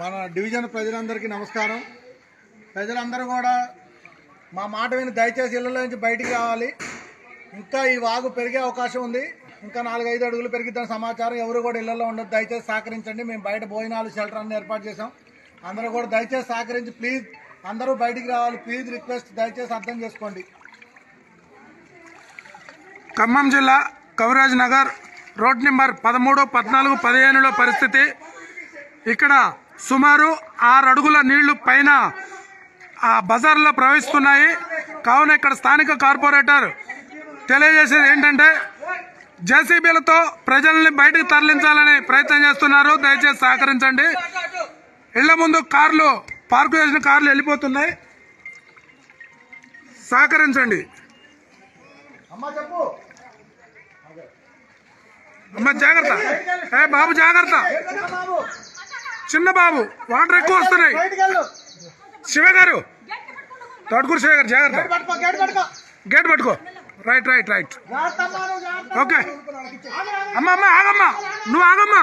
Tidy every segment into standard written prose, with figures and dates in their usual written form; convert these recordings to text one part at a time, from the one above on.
మన డివిజన్ ప్రజలందరికీ నమస్కారం. ప్రజలందరూ కూడా మా మాట విని దయచేసి ఇళ్లలో నుంచి బయటికి రావాలి. ఇంకా ఈ వాగు పెరిగే అవకాశం ఉంది. ఇంకా 4-5 అడుగులు పెరిగిద్దని సమాచారం. ఎవరు కూడా ఇళ్లలో ఉండదు. దయచేసి సహకరించండి. మేము బయట భోజనాలు షెల్టర్ అన్ని ఏర్పాటు చేసాం. అందరూ కూడా దయచేసి సహకరించి ప్లీజ్ అందరూ బయటికి రావాలి. ప్లీజ్ రిక్వెస్ట్, దయచేసి అర్థం చేసుకోండి. ఖమ్మం జిల్లా కవిరాజ్ నగర్ రోడ్ నెంబర్ 13, 14, 15లో పరిస్థితి. ఇక్కడ సుమారు 6 అడుగుల నీళ్లు పైన ఆ బజార్లో ప్రవహిస్తున్నాయి. కావున ఇక్కడ స్థానిక కార్పొరేటర్ తెలియజేసేది ఏంటంటే జేసీబీలతో ప్రజల్ని బయటకు తరలించాలని ప్రయత్నం చేస్తున్నారు. దయచేసి సహకరించండి. ఇళ్ల ముందు కార్లు పార్కు చేసిన కార్లు వెళ్ళిపోతున్నాయి. సహకరించండి. అమ్మ జాగ్రత్త, బాబు జాగ్రత్త, చిన్న బాబు, వాటర్ ఎక్కువ వస్తున్నాయి. శివ గారు, తోటకూరు శివ గారు జాగ్రత్త, గేట్ పట్టుకో. Right right right okay. అమ్మ అమ్మ ఆగమ్మా, నువ్వు ఆగమ్మా,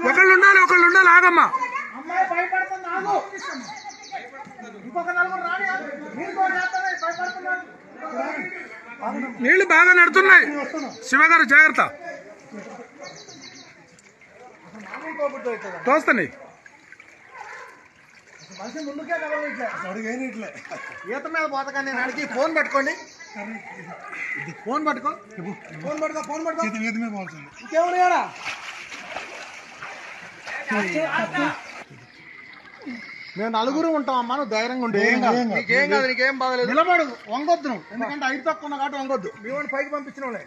ఒకళ్ళు ఉండాలి ఆగమ్మా. నీళ్లు బాగా నడుతున్నాయి. శివ గారు జాగ్రత్త, తోస్తున్నాయి. ఈత మీద పోతకండి. నేను అడిగి ఫోన్ పట్టుకోండి. ఫోన్ పట్టుకో. ఇంకేమన్నా మేము 4 ఉంటాం అమ్మా. నువ్వు ధైర్యంగా ఉండే. నీకేం కాదు, నీకేం బాగలేదు. నిలబడు, వంగొద్దు నువ్వు. ఎందుకంటే 5 తక్కువ ఉన్నా కాబట్టి వంగొద్దు. మీ వాడిని పైకి పంపించిన వాళ్ళే.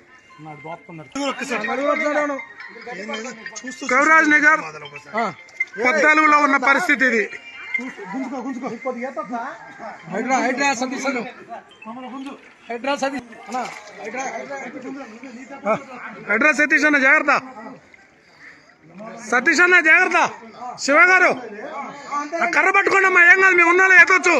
కవిరాజ్ నగర్ 14లో ఉన్న పరిస్థితి ఇది. హైడ్రా సతీష్ అన్న జాగ్రత్త, సతీష్ అన్న జాగ్రత్త. శివ గారు కర్ర పట్టుకోండి అమ్మా, ఏం కాదు, మేము ఉన్నాలో ఎత్తొచ్చు.